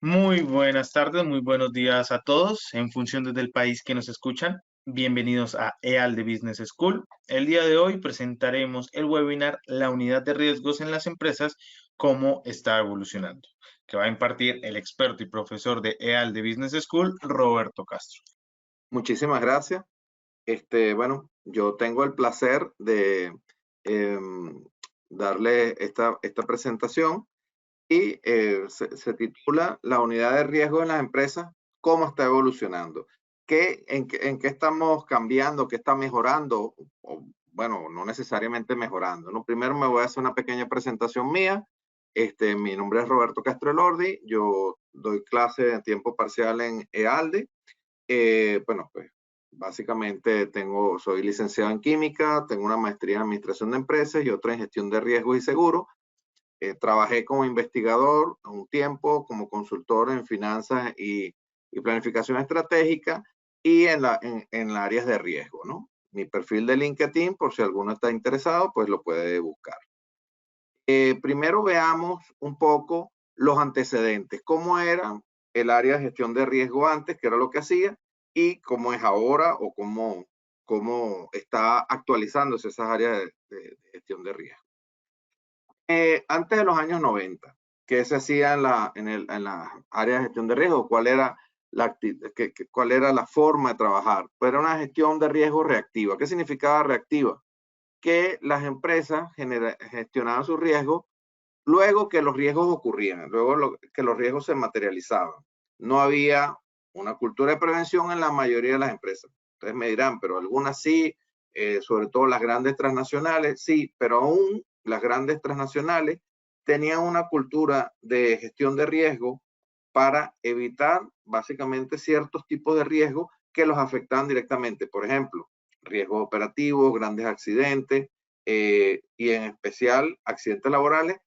Muy buenas tardes, muy buenos días a todos, en función del país que nos escuchan. Bienvenidos a EAL de Business School. El día de hoy presentaremos el webinar La unidad de riesgos en las empresas, cómo está evolucionando, que va a impartir el experto y profesor de EAL de Business School, Roberto Castro. Muchísimas gracias. Bueno, yo tengo el placer de em, darle esta presentación y se titula La unidad de riesgo en las empresas, cómo está evolucionando. ¿En qué estamos cambiando? ¿Qué está mejorando? Bueno, no necesariamente mejorando, ¿no? Primero me voy a hacer una pequeña presentación mía. Mi nombre es Roberto Castro Elordi. Yo doy clase de tiempo parcial en EALDE. Bueno, pues básicamente soy licenciado en química, tengo una maestría en administración de empresas y otra en gestión de riesgos y seguros. Trabajé como investigador un tiempo, como consultor en finanzas y planificación estratégica y en áreas de riesgo, ¿no? Mi perfil de LinkedIn, por si alguno está interesado, pues lo puede buscar. Primero veamos un poco los antecedentes, cómo era el área de gestión de riesgo antes, qué era lo que hacía, y cómo es ahora o cómo está actualizándose esas áreas de gestión de riesgo. Antes de los años 90, ¿qué se hacía en las áreas de gestión de riesgo? ¿Cuál era la forma de trabajar? Pues era una gestión de riesgo reactiva. ¿Qué significaba reactiva? Que las empresas gestionaban sus riesgos luego que los riesgos ocurrían, que los riesgos se materializaban. No había una cultura de prevención en la mayoría de las empresas. Ustedes me dirán, pero algunas sí, sobre todo las grandes transnacionales, sí, pero aún las grandes transnacionales tenían una cultura de gestión de riesgo para evitar básicamente ciertos tipos de riesgos que los afectaban directamente. Por ejemplo, riesgos operativos, grandes accidentes y en especial accidentes laborales,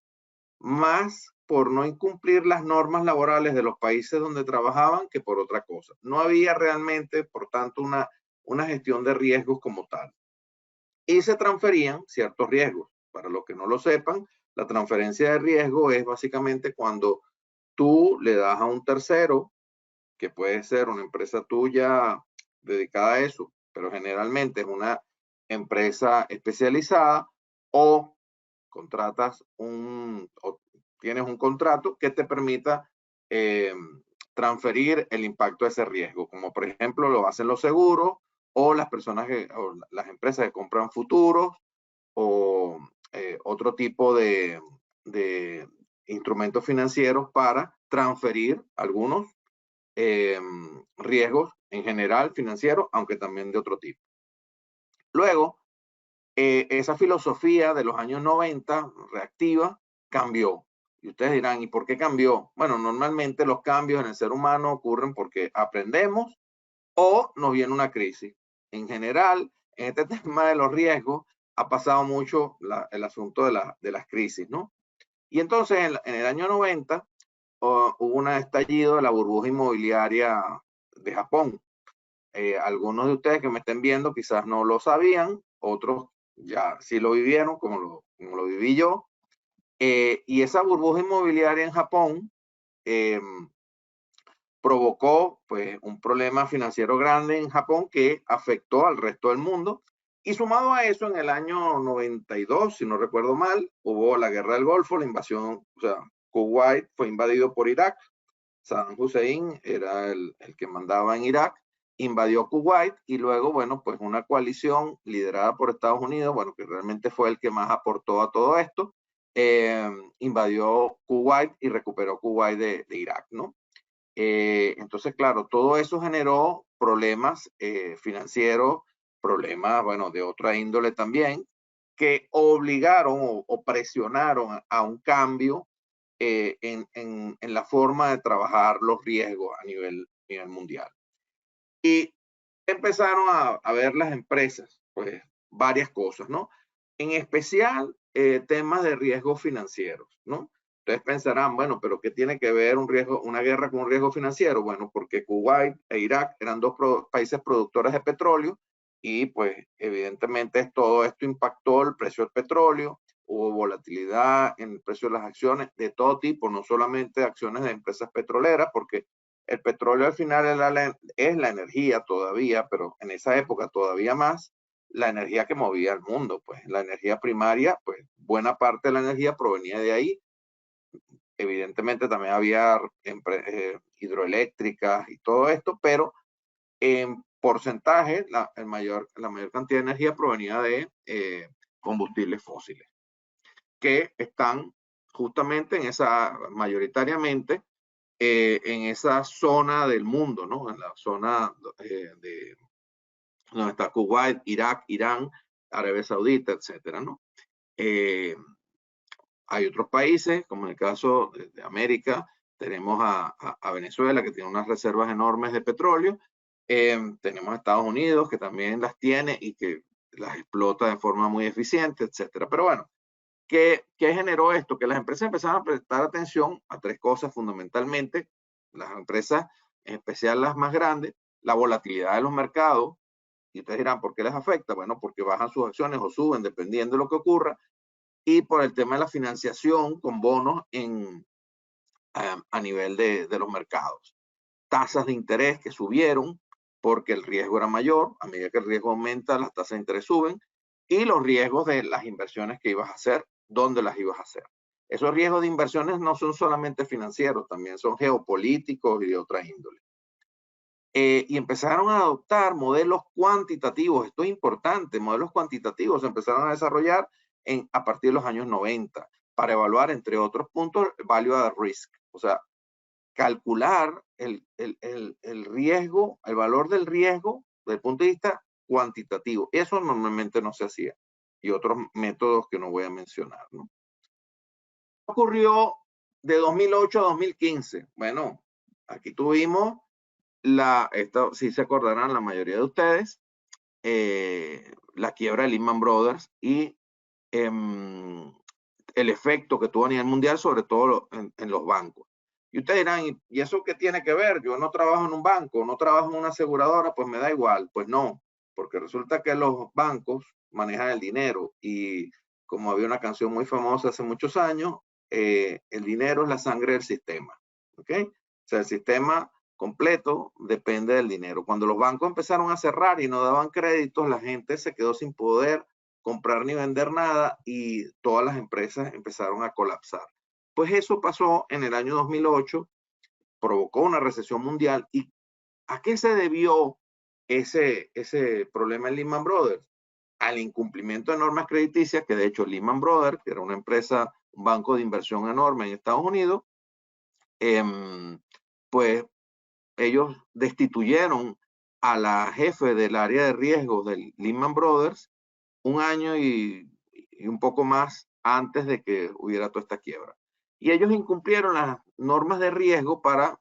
más por no incumplir las normas laborales de los países donde trabajaban que por otra cosa. No había realmente, por tanto, una gestión de riesgos como tal. Y se transferían ciertos riesgos. Para los que no lo sepan, la transferencia de riesgo es básicamente cuando tú le das a un tercero, que puede ser una empresa tuya dedicada a eso, pero generalmente es una empresa especializada, o contratas o tienes un contrato que te permita eh, transferir el impacto de ese riesgo, como por ejemplo lo hacen los seguros o o las empresas que compran futuros o otro tipo de instrumentos financieros para transferir algunos eh, riesgos en general financieros, aunque también de otro tipo. Luego, esa filosofía de los años 90, reactiva, cambió. Y ustedes dirán, ¿y por qué cambió? Bueno, normalmente los cambios en el ser humano ocurren porque aprendemos o nos viene una crisis. En general, en este tema de los riesgos, ha pasado mucho el asunto de las crisis, ¿no? Y entonces, en el año 90, hubo un estallido de la burbuja inmobiliaria de Japón. Algunos de ustedes que me estén viendo quizás no lo sabían, otros ya sí lo vivieron, como lo viví yo. Y esa burbuja inmobiliaria en Japón eh, provocó pues un problema financiero grande en Japón que afectó al resto del mundo. Y sumado a eso, en el año 92, si no recuerdo mal, hubo la guerra del Golfo, la invasión, o sea, Kuwait fue invadido por Irak. Saddam Hussein era el que mandaba en Irak, invadió Kuwait y luego, bueno, pues una coalición liderada por Estados Unidos, bueno, que realmente fue el que más aportó a todo esto, invadió Kuwait y recuperó Kuwait de Irak, ¿no? Entonces, claro, todo eso generó problemas financieros, problemas, bueno, de otra índole también, que obligaron o presionaron a un cambio en la forma de trabajar los riesgos a nivel mundial. Y empezaron a ver las empresas, pues varias cosas, ¿no? En especial temas de riesgos financieros, ¿no? Ustedes pensarán, bueno, pero ¿qué tiene que ver una guerra con un riesgo financiero? Bueno, porque Kuwait e Irak eran dos países productores de petróleo y pues evidentemente todo esto impactó el precio del petróleo, hubo volatilidad en el precio de las acciones de todo tipo, no solamente acciones de empresas petroleras, porque el petróleo al final es la energía todavía, pero en esa época todavía más, la energía que movía el mundo, pues la energía primaria, pues buena parte de la energía provenía de ahí. Evidentemente también había hidroeléctricas y todo esto, pero en porcentaje la mayor cantidad de energía provenía de combustibles fósiles, que están justamente en esa, mayoritariamente, en esa zona del mundo, ¿no? En la zona de donde está Kuwait, Irak, Irán, Arabia Saudita, etcétera, ¿no? Hay otros países, como en el caso de América, tenemos a Venezuela, que tiene unas reservas enormes de petróleo. Tenemos a Estados Unidos, que también las tiene y que las explota de forma muy eficiente, etcétera. Pero bueno, ¿qué generó esto? Que las empresas empezaron a prestar atención a tres cosas fundamentalmente. Las empresas, en especial las más grandes, la volatilidad de los mercados. Y ustedes dirán, ¿por qué les afecta? Bueno, porque bajan sus acciones o suben dependiendo de lo que ocurra. Y por el tema de la financiación con bonos a nivel de los mercados. Tasas de interés que subieron porque el riesgo era mayor. A medida que el riesgo aumenta, las tasas de interés suben. Y los riesgos de las inversiones que ibas a hacer, dónde las ibas a hacer. Esos riesgos de inversiones no son solamente financieros, también son geopolíticos y de otra índole. Y empezaron a adoptar modelos cuantitativos. Esto es importante, modelos cuantitativos se empezaron a desarrollar a partir de los años 90 para evaluar, entre otros puntos, value at risk. O sea, calcular el riesgo, el valor del riesgo desde el punto de vista cuantitativo. Eso normalmente no se hacía. Y otros métodos que no voy a mencionar, ¿no? ¿Qué ocurrió de 2008 a 2015? Bueno, aquí tuvimos esto sí se acordarán la mayoría de ustedes, la quiebra de Lehman Brothers y el efecto que tuvo a nivel mundial, sobre todo en los bancos. Y ustedes dirán, ¿y eso qué tiene que ver? Yo no trabajo en un banco, no trabajo en una aseguradora, pues me da igual. Pues no, porque resulta que los bancos manejan el dinero y como había una canción muy famosa hace muchos años, el dinero es la sangre del sistema. ¿Ok? O sea, el sistema completo depende del dinero. Cuando los bancos empezaron a cerrar y no daban créditos, la gente se quedó sin poder comprar ni vender nada y todas las empresas empezaron a colapsar. Pues eso pasó en el año 2008, provocó una recesión mundial. ¿Y a qué se debió ese problema en Lehman Brothers? Al incumplimiento de normas crediticias, que de hecho Lehman Brothers, que era una empresa, un banco de inversión enorme en Estados Unidos, pues ellos destituyeron a la jefe del área de riesgos del Lehman Brothers un año y un poco más antes de que hubiera toda esta quiebra. Y ellos incumplieron las normas de riesgo para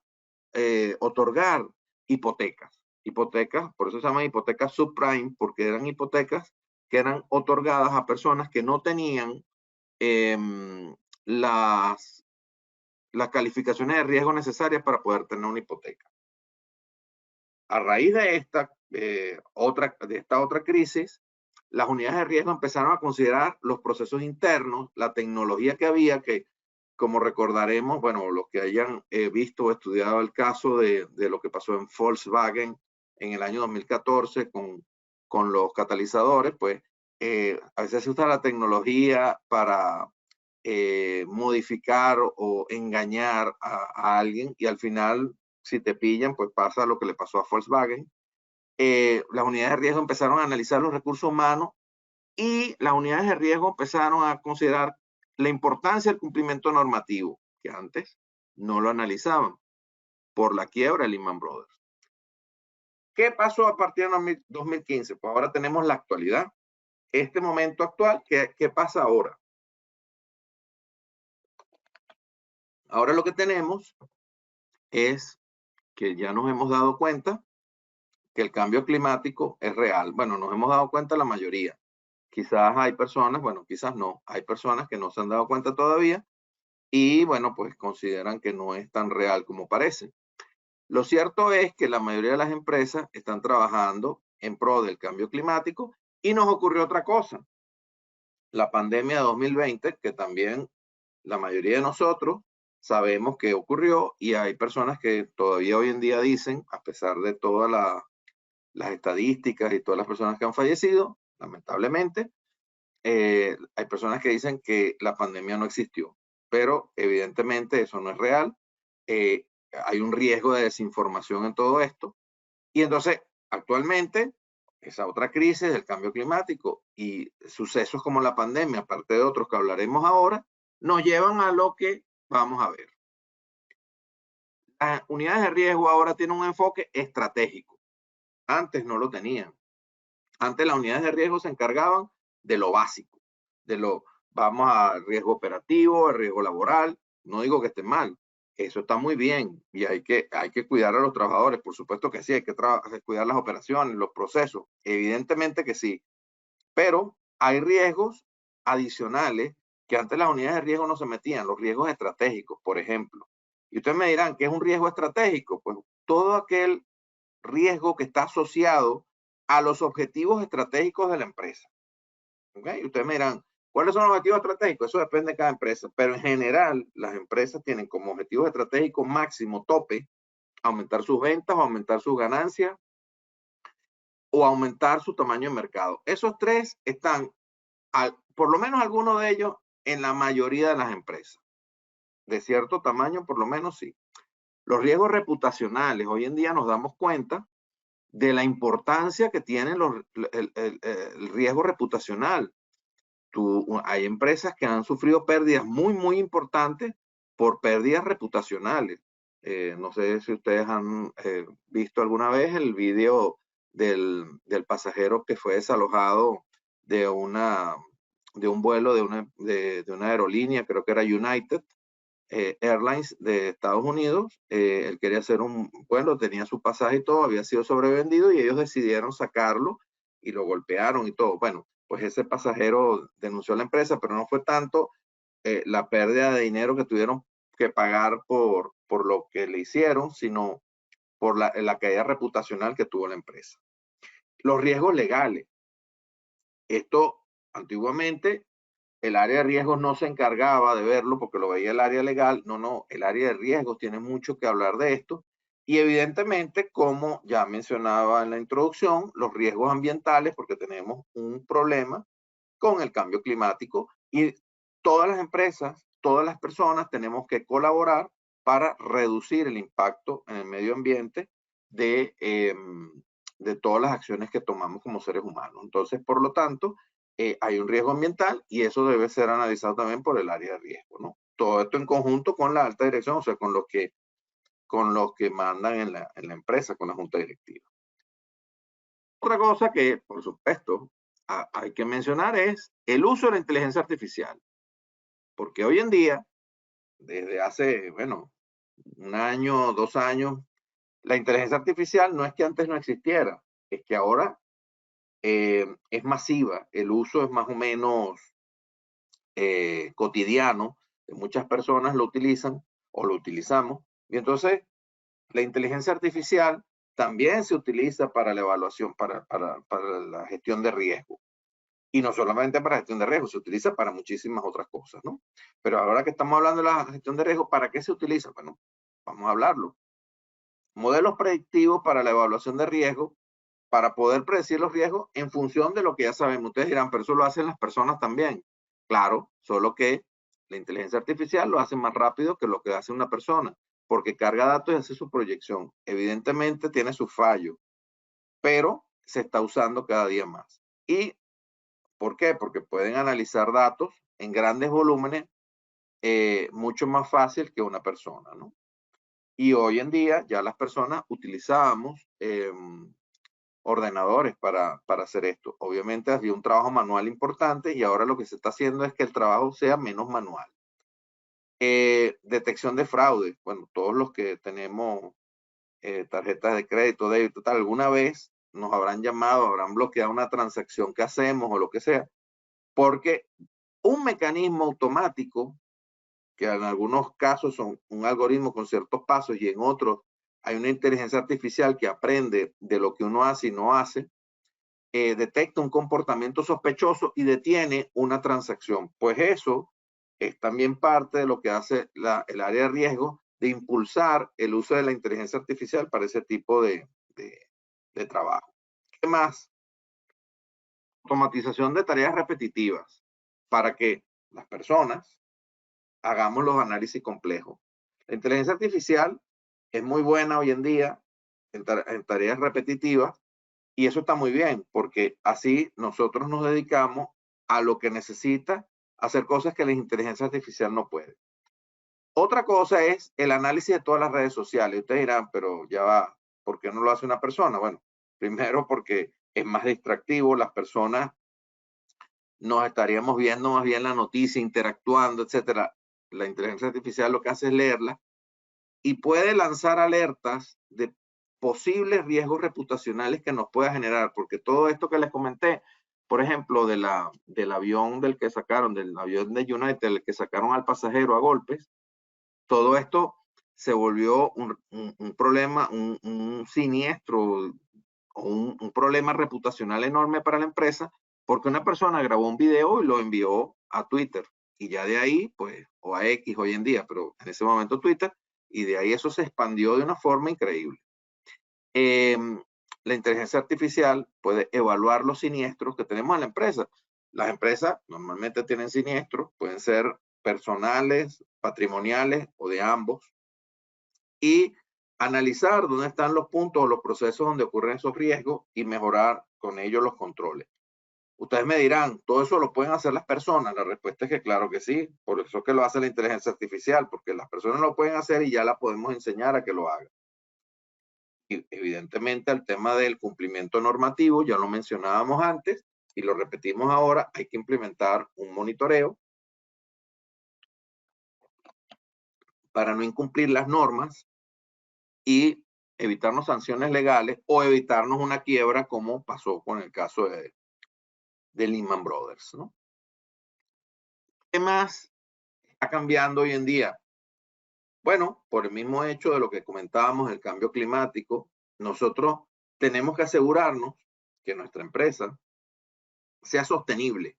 otorgar hipotecas. Hipotecas, por eso se llaman hipotecas subprime, porque eran hipotecas que eran otorgadas a personas que no tenían las calificaciones de riesgo necesarias para poder tener una hipoteca. A raíz de esta otra crisis, las unidades de riesgo empezaron a considerar los procesos internos, la tecnología que había, que como recordaremos, bueno, los que hayan visto o estudiado el caso de lo que pasó en Volkswagen en el año 2014 con los catalizadores, pues a veces se usa la tecnología para modificar o engañar a alguien y al final, si te pillan, pues pasa lo que le pasó a Volkswagen. Las unidades de riesgo empezaron a analizar los recursos humanos y las unidades de riesgo empezaron a considerar la importancia del cumplimiento normativo, que antes no lo analizaban por la quiebra de Lehman Brothers. ¿Qué pasó a partir de 2015? Pues ahora tenemos la actualidad, este momento actual. ¿Qué pasa ahora? Ahora lo que tenemos es que ya nos hemos dado cuenta que el cambio climático es real. Bueno, nos hemos dado cuenta la mayoría. Quizás hay personas, bueno, quizás no, hay personas que no se han dado cuenta todavía y, bueno, pues consideran que no es tan real como parece. Lo cierto es que la mayoría de las empresas están trabajando en pro del cambio climático y nos ocurrió otra cosa. la pandemia de 2020, que también la mayoría de nosotros sabemos que ocurrió, y hay personas que todavía hoy en día dicen, a pesar de todas las estadísticas y todas las personas que han fallecido, lamentablemente, hay personas que dicen que la pandemia no existió, pero evidentemente eso no es real. Hay un riesgo de desinformación en todo esto. Y entonces, actualmente, esa otra crisis del cambio climático y sucesos como la pandemia, aparte de otros que hablaremos ahora, nos llevan a lo que vamos a ver. Las unidades de riesgo ahora tienen un enfoque estratégico. Antes no lo tenían. Antes las unidades de riesgo se encargaban de lo básico, de lo, vamos a riesgo operativo, el riesgo laboral. No digo que esté mal, eso está muy bien y hay que cuidar a los trabajadores, por supuesto que sí, hay que cuidar las operaciones, los procesos, evidentemente que sí, pero hay riesgos adicionales que antes las unidades de riesgo no se metían, los riesgos estratégicos, por ejemplo. Y ustedes me dirán, ¿qué es un riesgo estratégico? Pues todo aquel riesgo que está asociado a los objetivos estratégicos de la empresa. ¿Okay? Ustedes me dirán, ¿cuáles son los objetivos estratégicos? Eso depende de cada empresa, pero en general las empresas tienen como objetivos estratégicos máximo tope aumentar sus ventas o aumentar sus ganancias o aumentar su tamaño de mercado. Esos tres están, por lo menos algunos de ellos, en la mayoría de las empresas. De cierto tamaño, por lo menos sí. Los riesgos reputacionales, hoy en día nos damos cuenta de la importancia que tiene el riesgo reputacional. Hay empresas que han sufrido pérdidas muy, muy importantes por pérdidas reputacionales. No sé si ustedes han visto alguna vez el video del pasajero que fue desalojado de un vuelo de una aerolínea, creo que era United Airlines de Estados Unidos. Él quería hacer un vuelo, tenía su pasaje y todo, había sido sobrevendido y ellos decidieron sacarlo y lo golpearon y todo. Bueno, pues ese pasajero denunció a la empresa, pero no fue tanto la pérdida de dinero que tuvieron que pagar por lo que le hicieron, sino por la caída reputacional que tuvo la empresa. Los riesgos legales. Esto antiguamente el área de riesgos no se encargaba de verlo porque lo veía el área legal. No, el área de riesgos tiene mucho que hablar de esto. Y evidentemente, como ya mencionaba en la introducción, los riesgos ambientales, porque tenemos un problema con el cambio climático y todas las empresas, todas las personas tenemos que colaborar para reducir el impacto en el medio ambiente de todas las acciones que tomamos como seres humanos. Entonces, por lo tanto, hay un riesgo ambiental y eso debe ser analizado también por el área de riesgo, ¿no? Todo esto en conjunto con la alta dirección, o sea, con los que mandan en la empresa, con la junta directiva. Otra cosa que, por supuesto, hay que mencionar es el uso de la inteligencia artificial. Porque hoy en día, desde hace, bueno, 1 año, 2 años, la inteligencia artificial no es que antes no existiera, es que ahora es masiva, el uso es más o menos cotidiano, muchas personas lo utilizan o lo utilizamos, y entonces la inteligencia artificial también se utiliza para la evaluación, para la gestión de riesgo. Y no solamente para gestión de riesgo, se utiliza para muchísimas otras cosas, ¿no? Pero ahora que estamos hablando de la gestión de riesgo, ¿para qué se utiliza? Bueno, vamos a hablarlo. Modelos predictivos para la evaluación de riesgo, para poder predecir los riesgos en función de lo que ya sabemos. Ustedes dirán, pero eso lo hacen las personas también. Claro, solo que la inteligencia artificial lo hace más rápido que lo que hace una persona, porque carga datos y hace su proyección. Evidentemente tiene sus fallos, pero se está usando cada día más. ¿Y por qué? Porque pueden analizar datos en grandes volúmenes mucho más fácil que una persona, ¿no? Y hoy en día ya las personas utilizábamos ordenadores para hacer esto. Obviamente había un trabajo manual importante y ahora lo que se está haciendo es que el trabajo sea menos manual. Detección de fraude. Bueno, todos los que tenemos tarjetas de crédito, débito, tal, alguna vez nos habrán llamado, habrán bloqueado una transacción que hacemos o lo que sea, porque un mecanismo automático, que en algunos casos son un algoritmo con ciertos pasos y en otros hay una inteligencia artificial que aprende de lo que uno hace y no hace, detecta un comportamiento sospechoso y detiene una transacción. Pues eso es también parte de lo que hace el área de riesgo de impulsar el uso de la inteligencia artificial para ese tipo de trabajo. ¿Qué más? Automatización de tareas repetitivas para que las personas hagamos los análisis complejos. La inteligencia artificial es muy buena hoy en día en tareas repetitivas y eso está muy bien porque así nosotros nos dedicamos a lo que necesita hacer cosas que la inteligencia artificial no puede. Otra cosa es el análisis de todas las redes sociales. Ustedes dirán, pero ya va, ¿por qué no lo hace una persona? Bueno, primero porque es más distractivo, las personas nos estaríamos viendo más bien la noticia, interactuando, etcétera. La inteligencia artificial lo que hace es leerla y puede lanzar alertas de posibles riesgos reputacionales que nos pueda generar, porque todo esto que les comenté, por ejemplo, del avión del que sacaron, del avión de United, del que sacaron al pasajero a golpes, todo esto se volvió un problema, un siniestro o un problema reputacional enorme para la empresa, porque una persona grabó un video y lo envió a Twitter. Y ya de ahí, pues, o a X hoy en día, pero en ese momento Twitter, y de ahí eso se expandió de una forma increíble. La inteligencia artificial puede evaluar los siniestros que tenemos en la empresa. Las empresas normalmente tienen siniestros, pueden ser personales, patrimoniales o de ambos, y analizar dónde están los puntos o los procesos donde ocurren esos riesgos y mejorar con ellos los controles. Ustedes me dirán, ¿todo eso lo pueden hacer las personas? La respuesta es que claro que sí, por eso es que lo hace la inteligencia artificial, porque las personas lo pueden hacer y ya la podemos enseñar a que lo hagan. Y evidentemente el tema del cumplimiento normativo, ya lo mencionábamos antes y lo repetimos ahora, hay que implementar un monitoreo para no incumplir las normas y evitarnos sanciones legales o evitarnos una quiebra como pasó con el caso de Lehman Brothers, ¿no? ¿Qué más está cambiando hoy en día? Bueno, por el mismo hecho de lo que comentábamos, el cambio climático, nosotros tenemos que asegurarnos que nuestra empresa sea sostenible.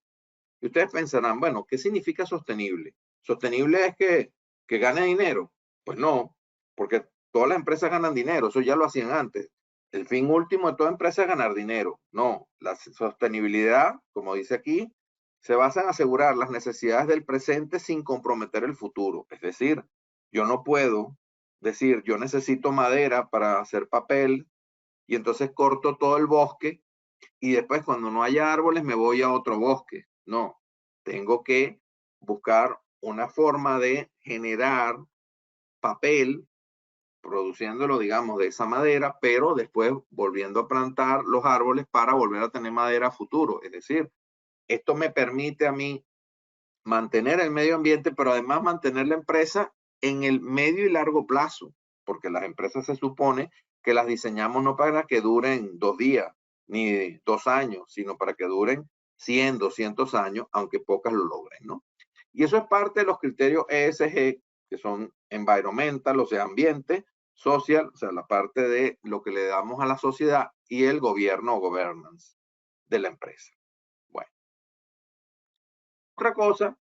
Y ustedes pensarán, bueno, ¿qué significa sostenible? ¿Sostenible es que gane dinero? Pues no, porque todas las empresas ganan dinero, eso ya lo hacían antes. El fin último de toda empresa es ganar dinero. No, la sostenibilidad, como dice aquí, se basa en asegurar las necesidades del presente sin comprometer el futuro. Es decir, yo no puedo decir, yo necesito madera para hacer papel y entonces corto todo el bosque y después cuando no haya árboles me voy a otro bosque. No, tengo que buscar una forma de generar papel, produciéndolo, digamos, de esa madera, pero después volviendo a plantar los árboles para volver a tener madera a futuro. Es decir, esto me permite a mí mantener el medio ambiente, pero además mantener la empresa en el medio y largo plazo, porque las empresas se supone que las diseñamos no para que duren 2 días ni 2 años, sino para que duren 100, 200 años, aunque pocas lo logren, ¿no? Y eso es parte de los criterios ESG, que son environmental, o sea, ambiente, social, o sea, la parte de lo que le damos a la sociedad y el gobierno o governance de la empresa. Bueno, otra cosa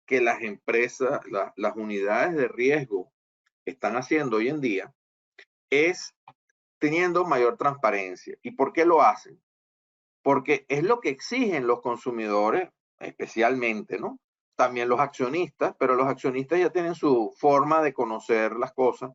que las empresas, las unidades de riesgo están haciendo hoy en día es teniendo mayor transparencia. ¿Y por qué lo hacen? Porque es lo que exigen los consumidores, especialmente, ¿no? También los accionistas, pero los accionistas ya tienen su forma de conocer las cosas.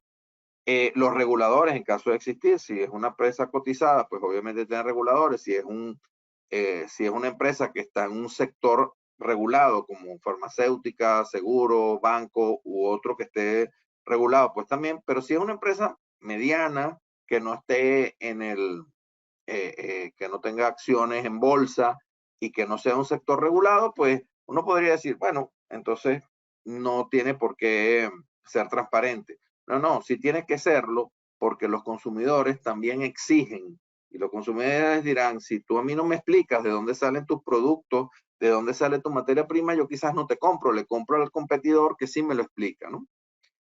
Los reguladores, en caso de existir, si es una empresa cotizada, pues obviamente tiene reguladores. Si es una empresa que está en un sector regulado como farmacéutica, seguro, banco u otro que esté regulado, pues también, pero si es una empresa mediana que no esté que no tenga acciones en bolsa y que no sea un sector regulado, pues uno podría decir, bueno, entonces no tiene por qué ser transparente. No, sí tiene que serlo porque los consumidores también exigen y los consumidores dirán, si tú a mí no me explicas de dónde salen tus productos, de dónde sale tu materia prima, yo quizás no te compro, le compro al competidor que sí me lo explica, ¿no?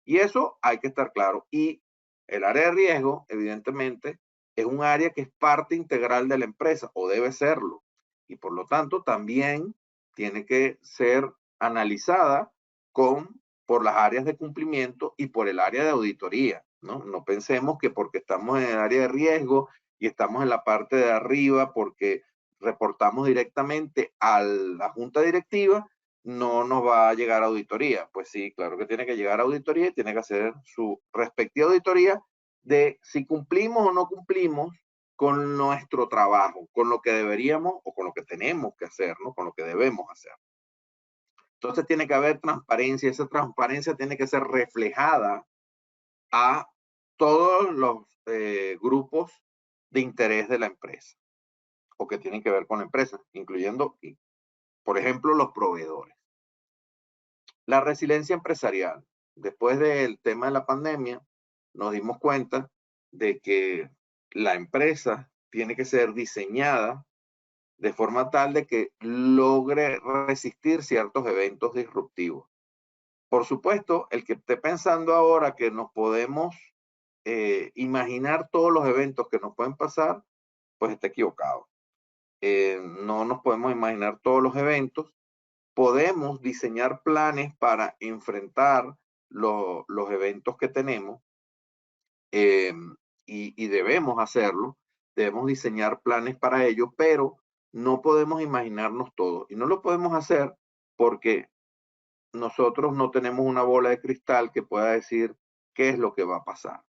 Y eso hay que estar claro. Y el área de riesgo, evidentemente, es un área que es parte integral de la empresa o debe serlo. Y por lo tanto también tiene que ser analizada por las áreas de cumplimiento y por el área de auditoría, ¿no? No pensemos que porque estamos en el área de riesgo y estamos en la parte de arriba porque reportamos directamente a la junta directiva, no nos va a llegar auditoría. Pues sí, claro que tiene que llegar auditoría y tiene que hacer su respectiva auditoría de si cumplimos o no cumplimos con nuestro trabajo, con lo que deberíamos o con lo que tenemos que hacer, ¿no? Con lo que debemos hacer. Entonces tiene que haber transparencia, esa transparencia tiene que ser reflejada a todos los grupos de interés de la empresa o que tienen que ver con la empresa, incluyendo, por ejemplo, los proveedores. La resiliencia empresarial. Después del tema de la pandemia, nos dimos cuenta de que la empresa tiene que ser diseñada de forma tal de que logre resistir ciertos eventos disruptivos. Por supuesto, el que esté pensando ahora que nos podemos imaginar todos los eventos que nos pueden pasar, pues está equivocado. No nos podemos imaginar todos los eventos. Podemos diseñar planes para enfrentar los eventos que tenemos y debemos hacerlo. Debemos diseñar planes para ello, pero no podemos imaginarnos todo. Y no lo podemos hacer porque nosotros no tenemos una bola de cristal que pueda decir qué es lo que va a pasar.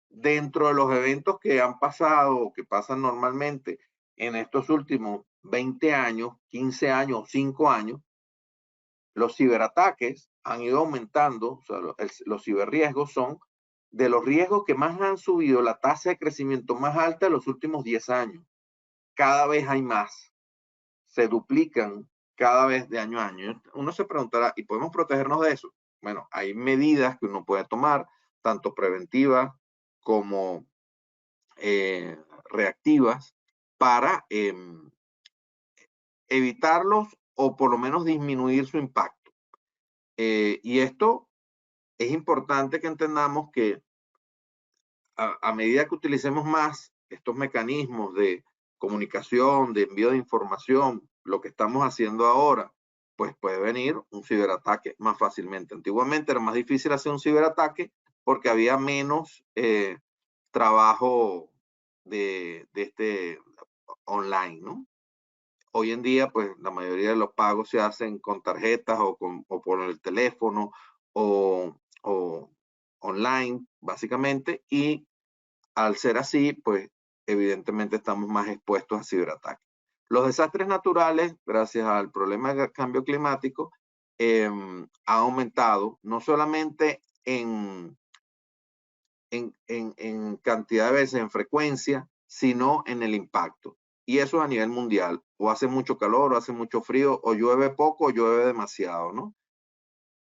Dentro de los eventos que han pasado o que pasan normalmente en estos últimos 20 años, 15 años, 5 años, los ciberataques han ido aumentando, o sea, los ciberriesgos son de los riesgos que más han subido la tasa de crecimiento más alta de los últimos 10 años. Cada vez hay más, se duplican cada vez de año a año. Uno se preguntará, ¿y podemos protegernos de eso? Bueno, hay medidas que uno puede tomar, tanto preventivas como reactivas, para evitarlos o por lo menos disminuir su impacto. Y esto es importante que entendamos que a medida que utilicemos más estos mecanismos de comunicación, de envío de información, lo que estamos haciendo ahora, pues puede venir un ciberataque más fácilmente. Antiguamente era más difícil hacer un ciberataque porque había menos trabajo de este online, ¿no? Hoy en día, pues la mayoría de los pagos se hacen con tarjetas o por el teléfono o online, básicamente, y al ser así, pues evidentemente estamos más expuestos a ciberataques. Los desastres naturales, gracias al problema del cambio climático, han aumentado no solamente en cantidad de veces, en frecuencia, sino en el impacto. Y eso a nivel mundial. O hace mucho calor, o hace mucho frío, o llueve poco, o llueve demasiado, ¿no?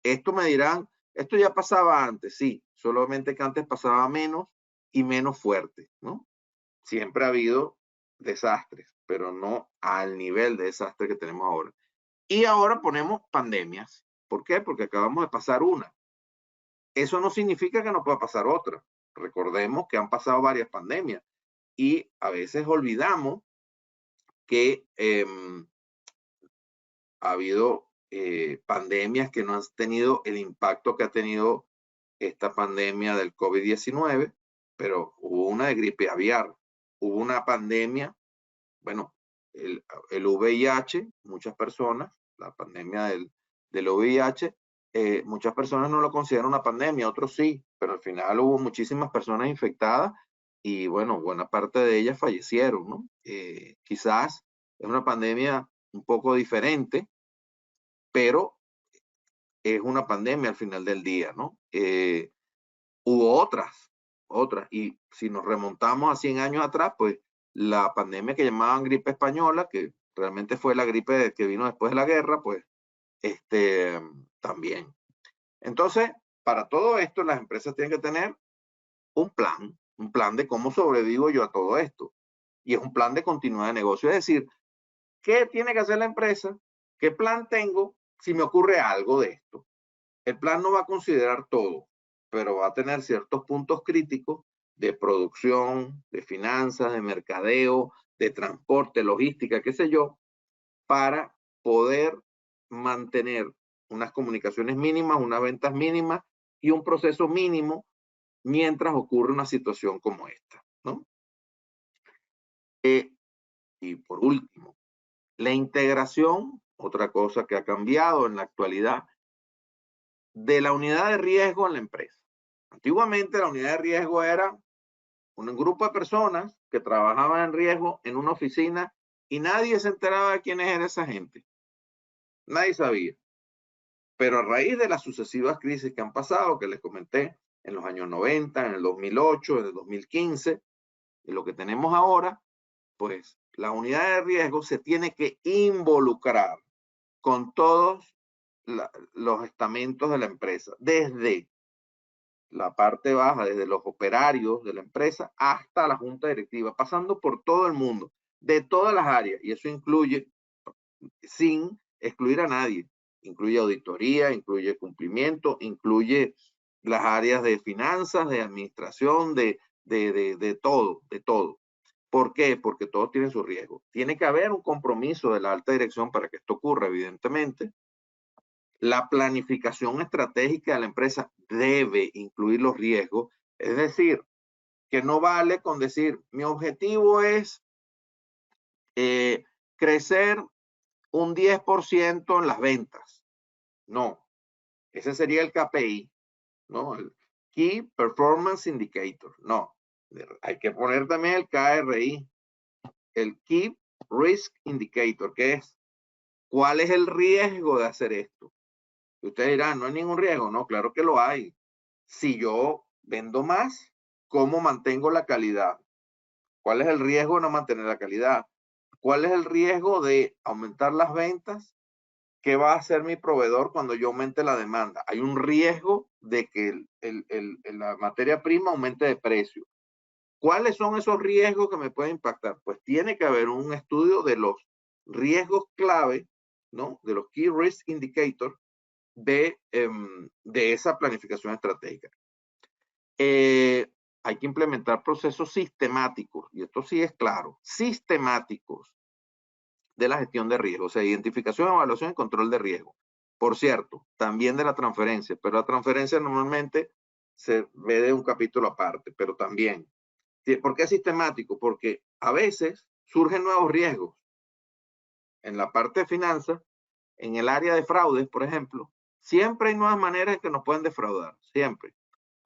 Esto me dirán, esto ya pasaba antes, sí, solamente que antes pasaba menos y menos fuerte, ¿no? Siempre ha habido desastres, pero no al nivel de desastre que tenemos ahora. Y ahora ponemos pandemias. ¿Por qué? Porque acabamos de pasar una. Eso no significa que no pueda pasar otra. Recordemos que han pasado varias pandemias y a veces olvidamos que ha habido pandemias que no han tenido el impacto que ha tenido esta pandemia del COVID-19, pero hubo una de gripe aviar, hubo una pandemia, bueno, el VIH, muchas personas, la pandemia del VIH, muchas personas no lo consideran una pandemia, otros sí, pero al final hubo muchísimas personas infectadas y bueno, buena parte de ellas fallecieron, ¿no? Quizás es una pandemia un poco diferente, pero es una pandemia al final del día, ¿no? Hubo otras, y si nos remontamos a 100 años atrás, pues la pandemia que llamaban gripe española, que realmente fue la gripe que vino después de la guerra, pues también. Entonces, para todo esto, las empresas tienen que tener un plan de cómo sobrevivo yo a todo esto. Y es un plan de continuidad de negocio. Es decir, ¿qué tiene que hacer la empresa? ¿Qué plan tengo si me ocurre algo de esto? El plan no va a considerar todo, pero va a tener ciertos puntos críticos de producción, de finanzas, de mercadeo, de transporte, logística, qué sé yo, para poder mantener unas comunicaciones mínimas, unas ventas mínimas y un proceso mínimo mientras ocurre una situación como esta, ¿no? Y por último, la integración, otra cosa que ha cambiado en la actualidad, de la unidad de riesgo en la empresa. Antiguamente la unidad de riesgo era un grupo de personas que trabajaban en riesgo en una oficina y nadie se enteraba de quiénes era esa gente. Nadie sabía. Pero a raíz de las sucesivas crisis que han pasado, que les comenté, en los años 90, en el 2008, en el 2015, y lo que tenemos ahora, pues la unidad de riesgo se tiene que involucrar con todos los estamentos de la empresa, desde la parte baja, desde los operarios de la empresa hasta la junta directiva, pasando por todo el mundo, de todas las áreas, y eso incluye, sin excluir a nadie, incluye auditoría, incluye cumplimiento, incluye las áreas de finanzas, de administración, de todo, de todo. ¿Por qué? Porque todos tienen su riesgo. Tiene que haber un compromiso de la alta dirección para que esto ocurra, evidentemente. La planificación estratégica de la empresa debe incluir los riesgos. Es decir, que no vale con decir, mi objetivo es crecer un 10% en las ventas. No, ese sería el KPI, ¿no? El Key Performance Indicator. No, hay que poner también el KRI, el Key Risk Indicator, que es cuál es el riesgo de hacer esto. Y ustedes dirán, no hay ningún riesgo. No, claro que lo hay. Si yo vendo más, ¿cómo mantengo la calidad? ¿Cuál es el riesgo de no mantener la calidad? ¿Cuál es el riesgo de aumentar las ventas? ¿Qué va a hacer mi proveedor cuando yo aumente la demanda? Hay un riesgo de que la materia prima aumente de precio. ¿Cuáles son esos riesgos que me pueden impactar? Pues tiene que haber un estudio de los riesgos clave, ¿no? De los Key Risk Indicators de esa planificación estratégica. Hay que implementar procesos sistemáticos, y esto sí es claro, sistemáticos de la gestión de riesgo, o sea, identificación, evaluación y control de riesgo. Por cierto, también de la transferencia, pero la transferencia normalmente se ve de un capítulo aparte, pero también. ¿Por qué es sistemático? Porque a veces surgen nuevos riesgos. En la parte de finanzas, en el área de fraudes, por ejemplo, siempre hay nuevas maneras en que nos pueden defraudar, siempre.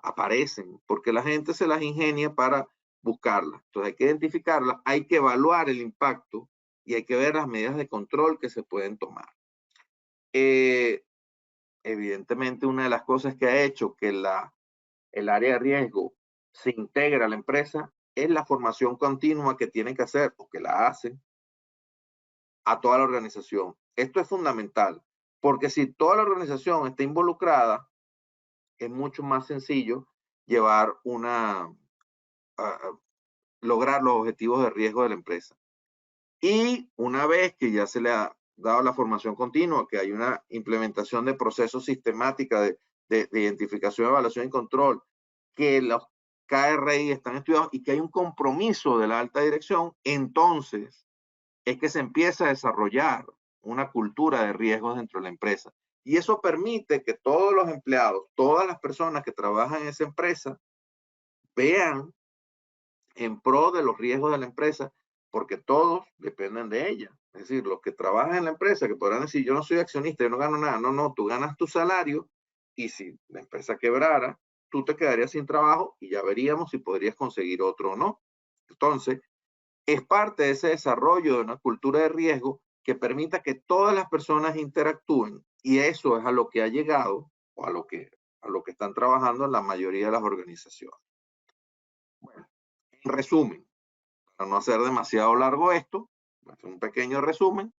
Aparecen, porque la gente se las ingenia para buscarlas. Entonces hay que identificarlas, hay que evaluar el impacto y hay que ver las medidas de control que se pueden tomar. Evidentemente, una de las cosas que ha hecho que el área de riesgo se integra a la empresa es la formación continua que tienen que hacer o que la hacen a toda la organización. Esto es fundamental, porque si toda la organización está involucrada, es mucho más sencillo llevar lograr los objetivos de riesgo de la empresa. Y una vez que ya se le ha dado la formación continua, que hay una implementación de procesos sistemática de identificación, evaluación y control, que los KRI están estudiados y que hay un compromiso de la alta dirección, entonces es que se empieza a desarrollar una cultura de riesgos dentro de la empresa. Y eso permite que todos los empleados, todas las personas que trabajan en esa empresa, vean en pro de los riesgos de la empresa, porque todos dependen de ella. Es decir, los que trabajan en la empresa, que podrán decir, yo no soy accionista, yo no gano nada. No, no, tú ganas tu salario y si la empresa quebrara, tú te quedarías sin trabajo y ya veríamos si podrías conseguir otro o no. Entonces, es parte de ese desarrollo de una cultura de riesgo que permita que todas las personas interactúen, y eso es a lo que ha llegado o a lo que están trabajando en la mayoría de las organizaciones. Bueno, en resumen, para no hacer demasiado largo esto, un pequeño resumen,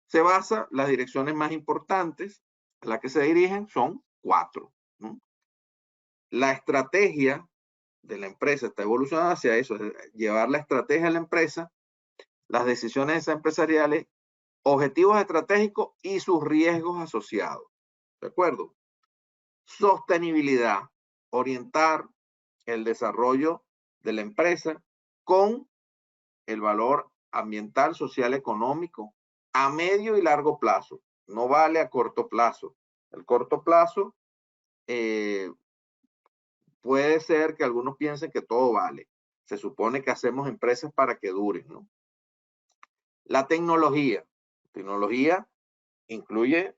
se basa, las direcciones más importantes a las que se dirigen son 4, ¿no? La estrategia de la empresa está evolucionando hacia eso, llevar la estrategia de la empresa, las decisiones empresariales, objetivos estratégicos y sus riesgos asociados. ¿De acuerdo? Sostenibilidad, orientar el desarrollo de la empresa con el valor ambiental, social, económico a medio y largo plazo. No vale a corto plazo. El corto plazo puede ser que algunos piensen que todo vale. Se supone que hacemos empresas para que duren, ¿no? La tecnología. Tecnología incluye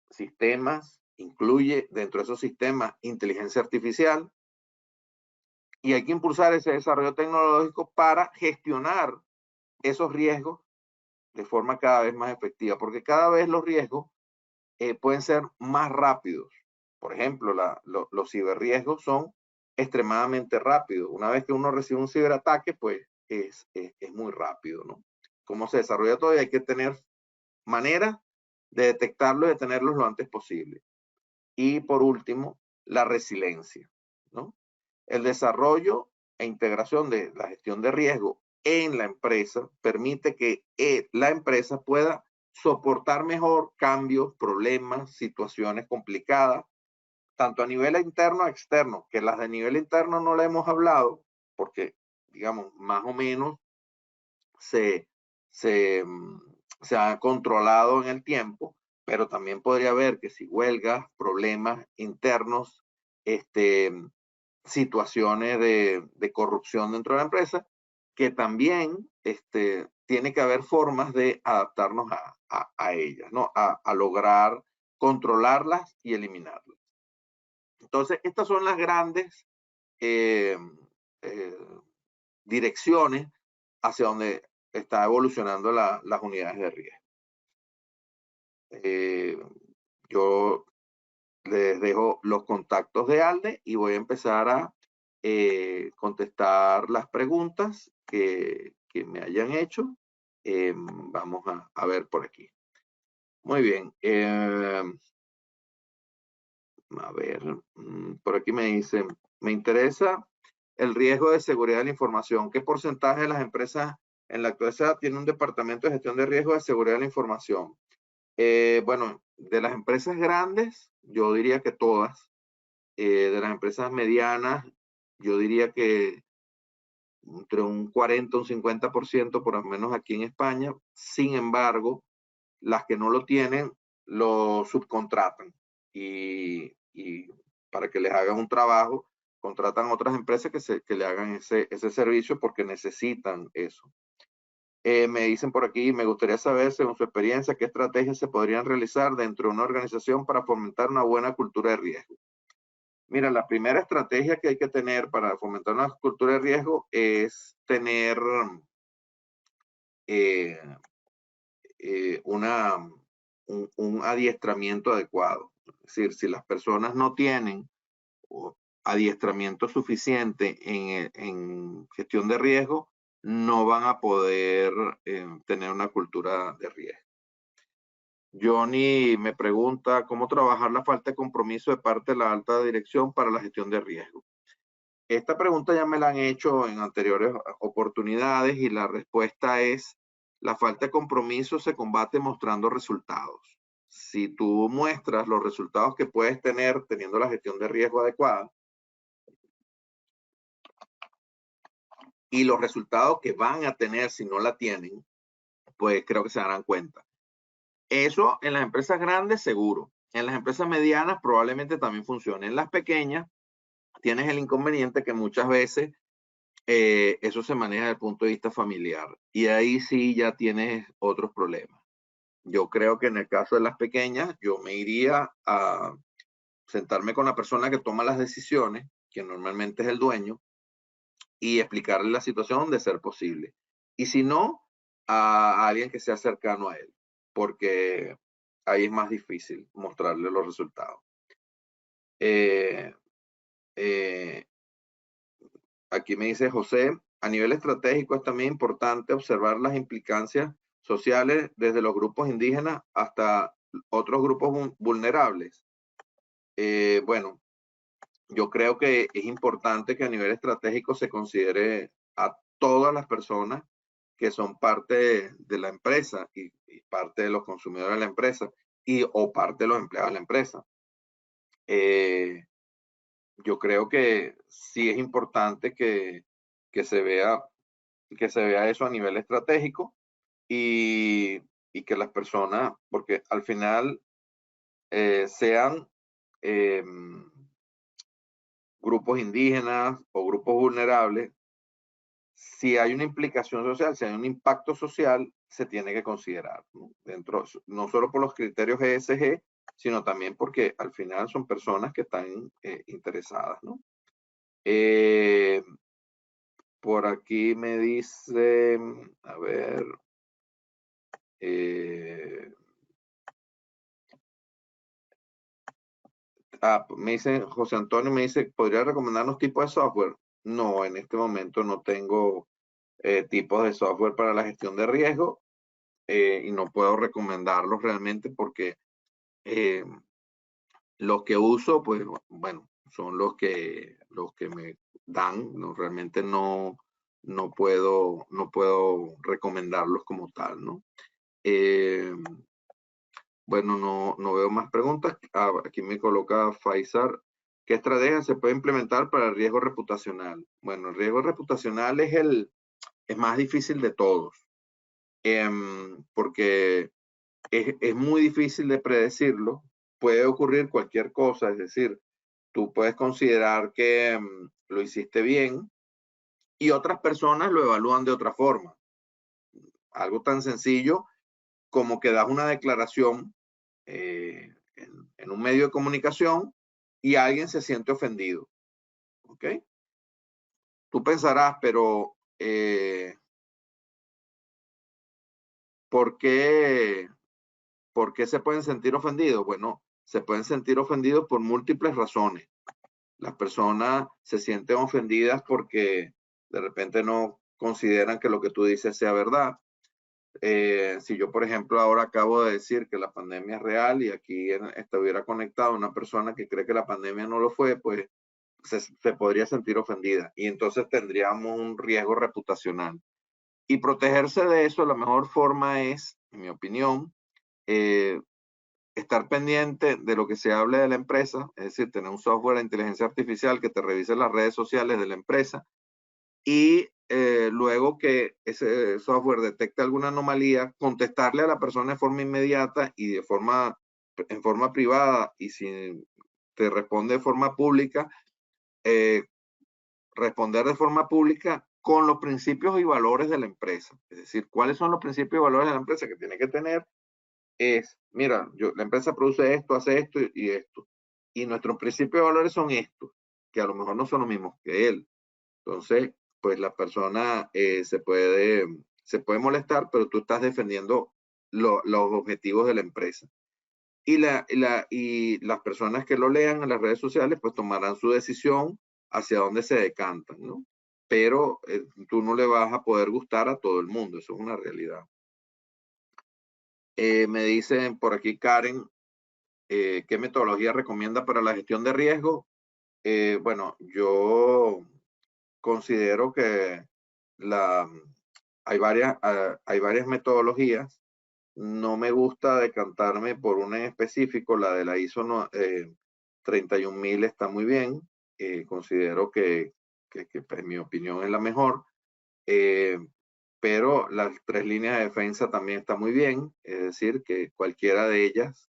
sistemas, incluye dentro de esos sistemas inteligencia artificial, y hay que impulsar ese desarrollo tecnológico para gestionar esos riesgos de forma cada vez más efectiva, porque cada vez los riesgos pueden ser más rápidos. Por ejemplo, los ciberriesgos son extremadamente rápidos. Una vez que uno recibe un ciberataque, pues es muy rápido, ¿no? Cómo se desarrolla todo y hay que tener maneras de detectarlo y detenerlos lo antes posible. Y por último, la resiliencia, ¿no? El desarrollo e integración de la gestión de riesgo en la empresa permite que la empresa pueda soportar mejor cambios, problemas, situaciones complicadas, tanto a nivel interno como externo, que las de nivel interno no la hemos hablado, porque, digamos, más o menos se, se, se ha controlado en el tiempo, pero también podría haber que si huelgas, problemas internos, situaciones de corrupción dentro de la empresa, que también tiene que haber formas de adaptarnos a ellas, ¿no? A lograr controlarlas y eliminarlas. Entonces, estas son las grandes eh, eh, direcciones hacia donde está evolucionando las unidades de riesgo. Yo les dejo los contactos de ALDE y voy a empezar a contestar las preguntas que me hayan hecho. Vamos a ver por aquí. Muy bien. A ver, por aquí me dicen, me interesa el riesgo de seguridad de la información. ¿Qué porcentaje de las empresas en la actualidad tiene un departamento de gestión de riesgo de seguridad de la información? Bueno, de las empresas grandes, yo diría que todas. De las empresas medianas, yo diría que entre un 40 o un 50%, por lo menos aquí en España. Sin embargo, las que no lo tienen, lo subcontratan. Y para que les hagan un trabajo, contratan otras empresas que le hagan ese servicio porque necesitan eso. Me dicen por aquí, me gustaría saber, según su experiencia, qué estrategias se podrían realizar dentro de una organización para fomentar una buena cultura de riesgo. Mira, la primera estrategia que hay que tener para fomentar una cultura de riesgo es tener un adiestramiento adecuado. Es decir, si las personas no tienen adiestramiento suficiente en gestión de riesgo, no van a poder tener una cultura de riesgo. Johnny me pregunta cómo trabajar la falta de compromiso de parte de la alta dirección para la gestión de riesgo. Esta pregunta ya me la han hecho en anteriores oportunidades y la respuesta es: la falta de compromiso se combate mostrando resultados. Si tú muestras los resultados que puedes tener teniendo la gestión de riesgo adecuada y los resultados que van a tener si no la tienen, pues creo que se darán cuenta. Eso en las empresas grandes seguro. En las empresas medianas probablemente también funcione. En las pequeñas tienes el inconveniente que muchas veces eso se maneja desde el punto de vista familiar y ahí sí ya tienes otros problemas. Yo creo que en el caso de las pequeñas, yo me iría a sentarme con la persona que toma las decisiones, que normalmente es el dueño, y explicarle la situación de ser posible. Y si no, a alguien que sea cercano a él, porque ahí es más difícil mostrarle los resultados. Aquí me dice José, a nivel estratégico es también importante observar las implicancias sociales desde los grupos indígenas hasta otros grupos vulnerables. Bueno, yo creo que es importante que a nivel estratégico se considere a todas las personas que son parte de la empresa y parte de los consumidores de la empresa o parte de los empleados de la empresa. Yo creo que sí es importante que que se vea eso a nivel estratégico y que las personas, porque al final sean grupos indígenas o grupos vulnerables, si hay una implicación social, si hay un impacto social, se tiene que considerar, ¿no? No solo por los criterios ESG, sino también porque al final son personas que están interesadas, ¿no? Por aquí me dice, a ver, me dice José Antonio, me dice, ¿podría recomendarnos tipos de software? No, en este momento no tengo tipos de software para la gestión de riesgo y no puedo recomendarlos realmente porque los que uso, pues bueno, son los que me dan, no, realmente no puedo recomendarlos como tal, ¿no? Bueno, no veo más preguntas. Aquí me coloca Faisal. ¿Qué estrategia se puede implementar para el riesgo reputacional? Bueno, el riesgo reputacional es más difícil de todos, porque es muy difícil de predecirlo. Puede ocurrir cualquier cosa, es decir, tú puedes considerar que lo hiciste bien y otras personas lo evalúan de otra forma. Algo tan sencillo como que das una declaración en un medio de comunicación y alguien se siente ofendido. ¿Ok? Tú pensarás, pero ¿por qué se pueden sentir ofendidos? Bueno, se pueden sentir ofendidos por múltiples razones. Las personas se sienten ofendidas porque de repente no consideran que lo que tú dices sea verdad. Si yo, por ejemplo, ahora acabo de decir que la pandemia es real y aquí estuviera conectado una persona que cree que la pandemia no lo fue, pues se podría sentir ofendida y entonces tendríamos un riesgo reputacional. Y protegerse de eso, la mejor forma es, en mi opinión, estar pendiente de lo que se hable de la empresa, es decir, tener un software de inteligencia artificial que te revise las redes sociales de la empresa y luego que ese software detecte alguna anomalía, contestarle a la persona de forma inmediata y en forma privada, y si te responde de forma pública, responder de forma pública con los principios y valores de la empresa. Es decir, ¿cuáles son los principios y valores de la empresa que tiene que tener? Mira, la empresa produce esto, hace esto y esto. Y nuestros principios y valores son estos, que a lo mejor no son los mismos que él. Entonces, pues la persona se puede molestar, pero tú estás defendiendo los objetivos de la empresa. Y las personas que lo lean en las redes sociales, pues tomarán su decisión hacia dónde se decantan, ¿no? Pero tú no le vas a poder gustar a todo el mundo, eso es una realidad. Me dicen por aquí Karen, ¿qué metodología recomienda para la gestión de riesgo? Bueno, yo considero que hay varias metodologías. No me gusta decantarme por una en específico, la de la ISO 31000 está muy bien. Considero que en mi opinión es la mejor. Pero las 3 líneas de defensa también está muy bien, es decir, que cualquiera de ellas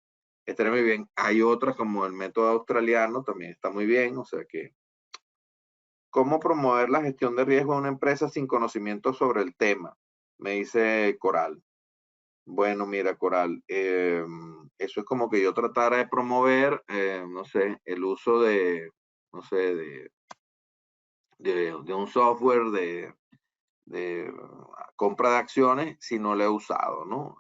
está muy bien. Hay otras como el método australiano, también está muy bien, o sea que ¿cómo promover la gestión de riesgo de una empresa sin conocimiento sobre el tema? Me dice Coral. Bueno, mira, Coral, eso es como que yo tratara de promover, no sé, el uso de, no sé, de un software de compra de acciones si no lo he usado, ¿no?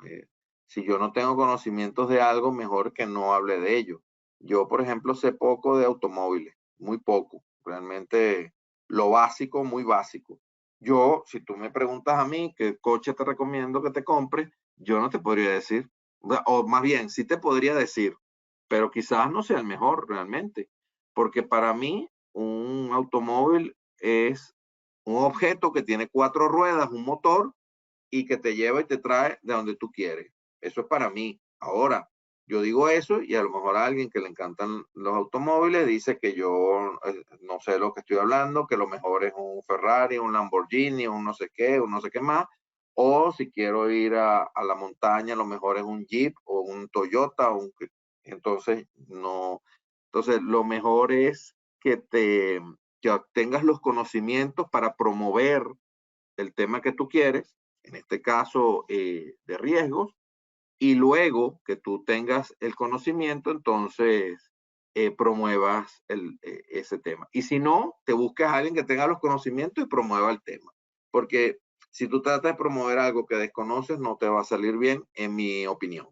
Si yo no tengo conocimientos de algo, mejor que no hable de ello. Yo, por ejemplo, sé poco de automóviles, muy poco, realmente lo básico, muy básico. Yo, si tú me preguntas a mí qué coche te recomiendo que te compres, yo no te podría decir, o más bien, sí te podría decir, pero quizás no sea el mejor realmente, porque para mí un automóvil es un objeto que tiene 4 ruedas, un motor y que te lleva y te trae de donde tú quieres. Eso es para mí. Ahora, yo digo eso y a lo mejor a alguien que le encantan los automóviles dice que yo no sé lo que estoy hablando, que lo mejor es un Ferrari, un Lamborghini, un no sé qué, un no sé qué más. O si quiero ir a la montaña, lo mejor es un Jeep o un Toyota. Entonces, no. Entonces, lo mejor es que obtengas los conocimientos para promover el tema que tú quieres, en este caso de riesgos, y luego que tú tengas el conocimiento, entonces promuevas ese tema. Y si no, te buscas a alguien que tenga los conocimientos y promueva el tema. Porque si tú tratas de promover algo que desconoces, no te va a salir bien, en mi opinión.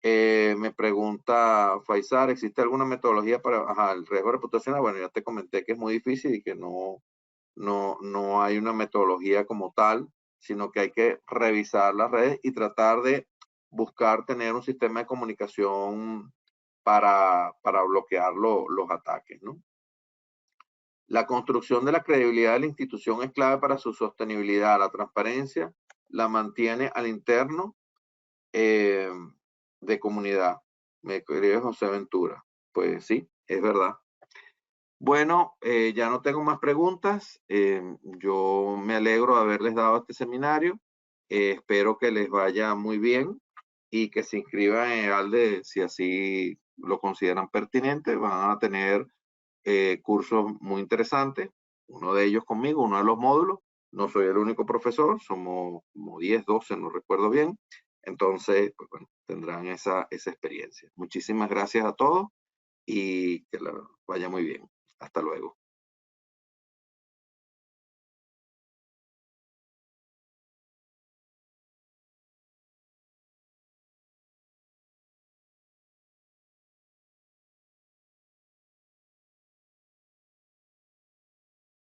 Me pregunta Faisal, ¿existe alguna metodología para el riesgo reputacional? Bueno, ya te comenté que es muy difícil y que no hay una metodología como tal, sino que hay que revisar las redes y tratar de buscar tener un sistema de comunicación para bloquear los ataques, ¿no? La construcción de la credibilidad de la institución es clave para su sostenibilidad. La transparencia la mantiene al interno de comunidad. Me escribe José Ventura. Pues sí, es verdad. Bueno, ya no tengo más preguntas. Yo me alegro de haberles dado este seminario. Espero que les vaya muy bien y que se inscriban en ALDE si así lo consideran pertinente. Van a tener cursos muy interesantes. Uno de ellos conmigo, uno de los módulos. No soy el único profesor, somos como 10, 12, no recuerdo bien. Entonces, pues bueno, tendrán esa experiencia. Muchísimas gracias a todos y que la vaya muy bien. Hasta luego.